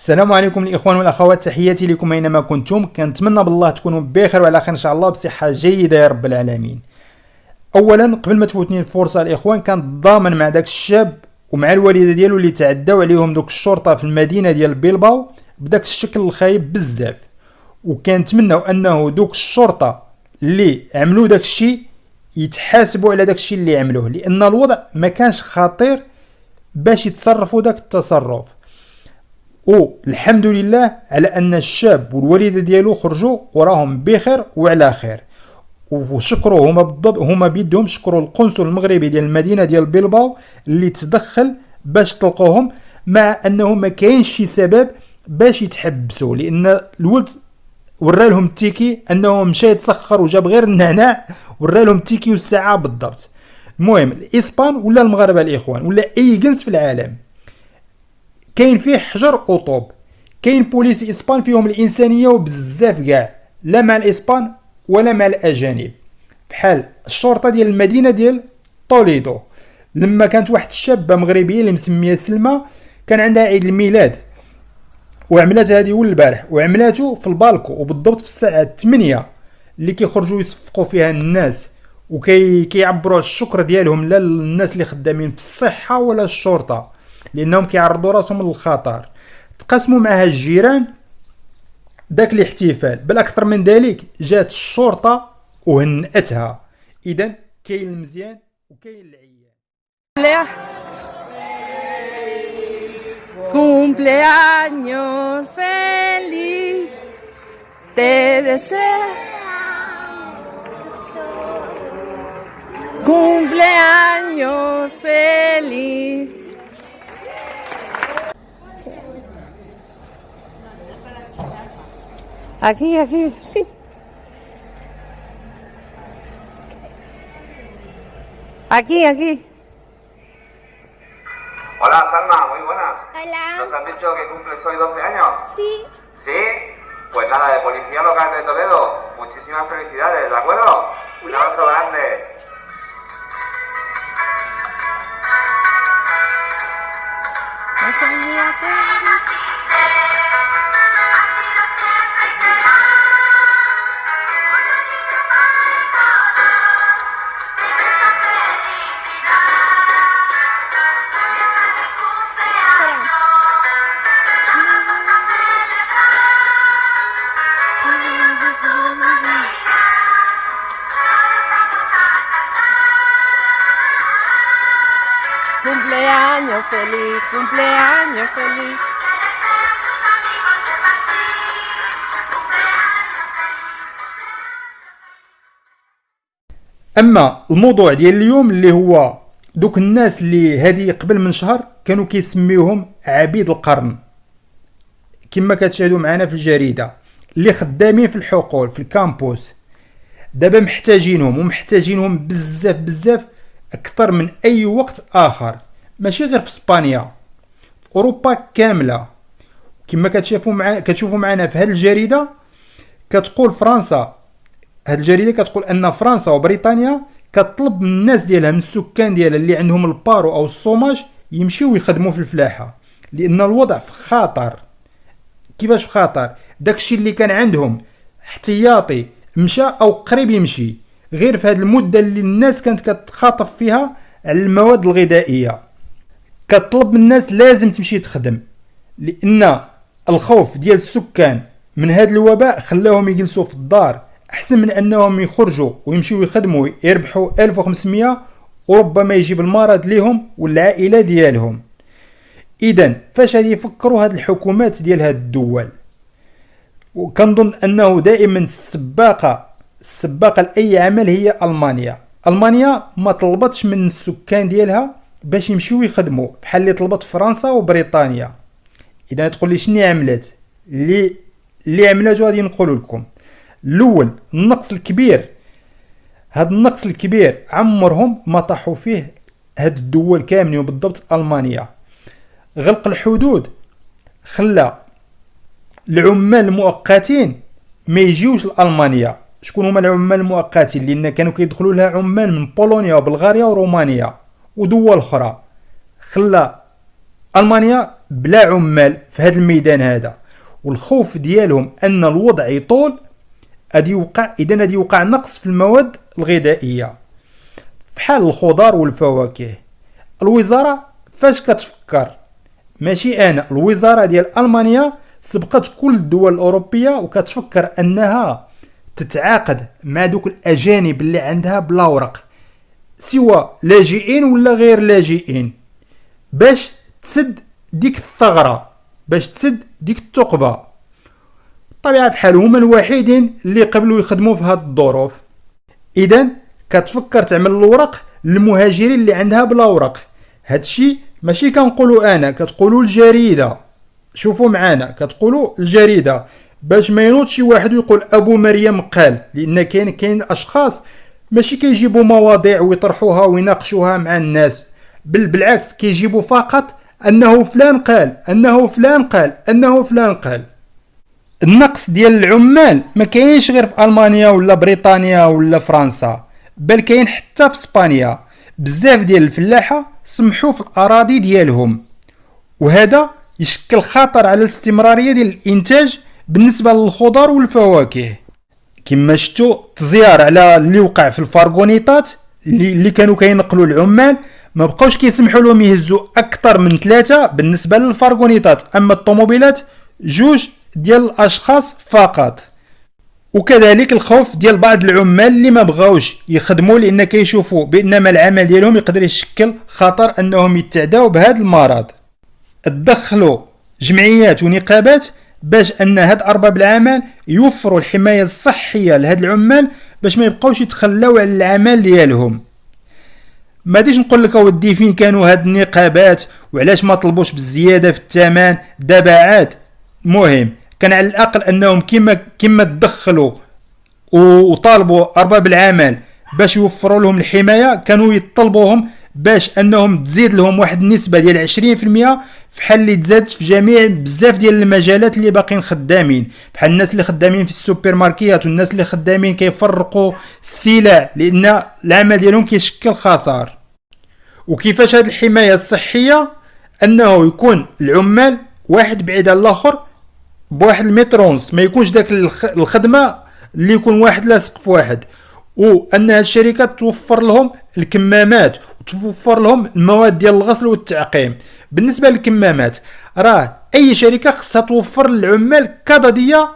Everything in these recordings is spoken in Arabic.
السلام عليكم الاخوان والاخوات، تحياتي لكم اينما كنتم. كنتمنى بالله تكونوا بخير وعلى خير ان شاء الله، بصحه جيده يا رب العالمين. اولا قبل ما تفوتني الفرصه الاخوان، كان ضامن مع داك الشاب ومع الوالده ديالو اللي تعداو عليهم دوك الشرطه في المدينه ديال بيلباو بداك الشكل الخايب بزاف، وكنتمنوا انه دوك الشرطه اللي عملوا داك الشيء يتحاسبوا على داك الشيء اللي عملوه، لان الوضع ما كانش خطير باش يتصرفوا داك التصرف. والحمد لله على ان الشاب والوالده ديالو خرجوا وراهم بخير وعلى خير، وشكروا هما بيدهم شكروا القنصل المغربي ديال المدينه ديال بيلباو اللي تدخل باش تلقوهم، مع انه ما كاينش شي سبب باش يتحبسوا، لان الولد ورا لهم التيكي انه مشى يتسخر وجاب غير النعناع، ورا لهم التيكي والساعه بالضبط. المهم الاسبان ولا المغاربه الاخوان ولا اي جنس في العالم كاين فيه حجر وطوب، كاين بوليس اسبان فيهم الانسانيه وبزاف كاع، لا مع الاسبان ولا مع الاجانب. بحال الشرطه ديال المدينه ديال طوليدو، لما كانت واحد الشابه مغربيه اللي مسميه سلمى كان عندها عيد الميلاد، وعملات هذه اول البارح، وعملاته في البالكو وبالضبط في الساعه 8 اللي كيخرجوا يصفقوا فيها الناس وكيعبروا على الشكر ديالهم لا للناس اللي خدامين في الصحه ولا الشرطه، لانهم كيعرضوا راسهم للخطر. تقاسموا معها الجيران داك الاحتفال، بل اكثر من ذلك جات الشرطه وهنأتها. اذا كاين المزيان وكاين العيان. Cumpleaños feliz, te deseo. Cumpleaños feliz. Aquí, aquí. Aquí, aquí. Hola Salma, muy buenas. Hola. ¿Nos han dicho que cumples hoy 12 años? Sí. ¿Sí? Pues nada, de Policía Local de Toledo, muchísimas felicidades, ¿de acuerdo? Un abrazo grande. Cumpleaños feliz, cumpleaños feliz. اما الموضوع ديال اليوم اللي هو دوك الناس اللي هذه قبل من شهر كانوا كيسميوهم عبيد القرن، كما كتشاهدوا معنا في الجريده، اللي خدامين في الحقول في الكامبوس. دابا محتاجينهم بزاف بزاف اكثر من اي وقت اخر، ماشي غير في اسبانيا، في اوروبا كامله. كما كتشوفوا معنا في هذه الجريده كتقول فرنسا، هذه الجريده كتقول ان فرنسا وبريطانيا كتطلب من الناس ديالها، من السكان ديالها اللي عندهم البارو او الصوماج يمشيو يخدموا في الفلاحه، لان الوضع في خطر. كيفاش في خطر؟ داكشي اللي كان عندهم احتياطي مشى او قريب يمشي، غير في هذه المده اللي الناس كانت كتخاطف فيها على المواد الغذائيه. كتطلب من الناس لازم تمشي تخدم، لان الخوف ديال السكان من هذا الوباء خلاهم يجلسوا في الدار احسن من انهم يخرجوا ويمشيوا يخدموا يربحوا 1500 وربما يجيب المرض لهم والعائله ديالهم. اذا فاش غادي يفكروا هاد الحكومات ديال هاد الدول؟ وكنظن انه دائما السباقه لاي عمل هي المانيا ما طلبتش من السكان ديالها باش يمشيوا يخدموا بحال اللي طلبت فرنسا وبريطانيا. اذا تقول لي شنو عملت؟ اللي عملته غادي نقول لكم. الاول النقص الكبير، هذا النقص الكبير عمرهم ما طاحوا فيه هاد الدول كاملين، وبالضبط المانيا. غلق الحدود خلى العمال المؤقتين ما يجيوش لألمانيا. شكون هما العمال المؤقتين؟ لان كانوا كيدخلوا لها عمال من بولونيا وبلغاريا ورومانيا ودول اخرى. خلى المانيا بلا عمال في هذا الميدان هذا، والخوف ديالهم ان الوضع يطول غادي يوقع، اذا غادي يوقع نقص في المواد الغذائيه بحال الخضار والفواكه. الوزاره فاش كتفكر؟ ماشي انا، الوزاره ديال المانيا سبقت كل الدول الاوروبيه وكتفكر انها تتعاقد مع دوك الاجانب اللي عندها بلا ورق، سواء لاجئين ولا غير لاجئين، باش تسد ديك الثغره، باش تسد ديك الثقبه. بطبيعه الحال هما الوحيدين اللي قبلوا يخدموا في هذه الظروف. اذا كتفكر تعمل الورق للمهاجرين اللي عندها بلا ورق. هادشي ماشي كنقولوا انا، كتقولوا الجريده. شوفوا معانا، كتقولوا الجريده باش ما ينوض شي واحد ويقول ابو مريم قال، لان كاين اشخاص ماشي كيجيبوا مواضيع ويطرحوها ويناقشوها مع الناس، بالعكس كيجيبوا فقط انه فلان قال، انه فلان قال، انه فلان قال. النقص ديال العمال ما كاينش غير في المانيا ولا بريطانيا ولا فرنسا، بل كاين حتى في اسبانيا. بزاف ديال الفلاحه سمحوا في الاراضي ديالهم، وهذا يشكل خطر على الاستمراريه ديال الانتاج بالنسبه للخضار والفواكه. كما شفتوا تزيار على اللي وقع في الفارغونيطات اللي كانوا كينقلوا العمال، ما بقاوش كيسمحوا لهم يهزوا اكثر من 3 بالنسبه للفارغونيطات، اما الطوموبيلات 2 ديال الاشخاص فقط. وكذلك الخوف ديال بعض العمال اللي ما بغاوش يخدموا لان كيشوفوا بانما العمل ديالهم يقدر يشكل خطر انهم يتعداو بهذا المرض. تدخلوا جمعيات ونقابات باش ان هاد ارباب العمل يوفروا الحمايه الصحيه لهاد العمال باش ما يبقاوش يتخلاو على العمل ديالهم. ما ديش نقول لك اودي فين كانوا هاد النقابات وعلاش ما طلبوش بالزياده في الثمن دابا عاد. مهم كان على الاقل انهم كما تدخلوا وطالبوا ارباب العمل باش يوفروا لهم الحمايه، كانوا يطلبوهم باش انهم تزيد لهم واحد النسبه ديال 20% فحال اللي تزادت في جميع بزاف ديال المجالات اللي باقيين خدامين، بحال الناس اللي خدامين في السوبر ماركيات والناس اللي خدامين كيفرقوا السلع لان العمل ديالهم كيشكل خطر. وكيفاش هذه الحمايه الصحيه؟ انه يكون العمال واحد بعيد على الاخر بواحد المترونس، ما يكونش داك الخدمه اللي يكون واحد لاصق في واحد، وان الشركات توفر لهم الكمامات وتوفر لهم المواد ديال الغسل والتعقيم. بالنسبه للكمامات راه اي شركه خصها توفر للعمال كضديه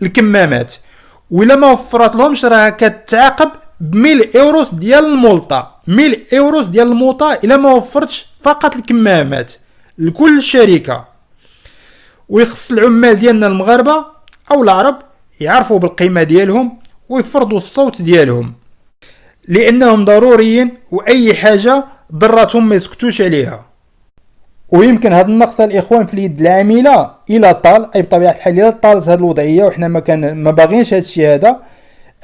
الكمامات، وإلا ما وفرت لهمش راه كتعاقب ب1000 يوروس ديال الملطه، 1000 يوروس ديال الملطه الا ما وفرتش فقط الكمامات لكل شركه. ويخص العمال ديالنا المغاربه او العرب يعرفوا بالقيمه ديالهم ويفرضوا الصوت ديالهم لانهم ضروريين، واي حاجه ضرتهم ما يسكتوش عليها. ويمكن هذا النقص الاخوان في اليد العامله الى طال، اي بطبيعه الحال الى طالت هذه الوضعيه وحنا ما باغينش هذا الشيء هذا،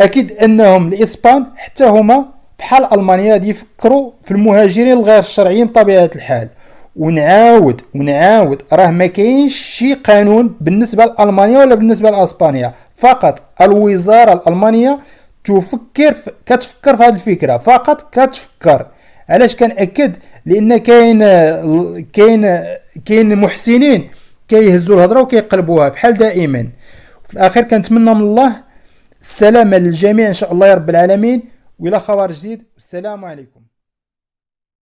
اكيد انهم الاسبان حتى هما بحال المانيا غادي يفكروا في المهاجرين الغير الشرعيين بطبيعه الحال. ونعاود راه ما كاينش شي قانون بالنسبه لالمانيا ولا بالنسبه لاسبانيا، فقط الوزاره الالمانيه كتفكر في هذه الفكره، فقط كتفكر. علاش كنأكد؟ لان كاين محسنين كيهزوا الهضره وكيقلبوها بحال دائما. في الاخير كنتمنى من الله السلامه للجميع ان شاء الله يا رب العالمين، والى خبر جديد، والسلام عليكم.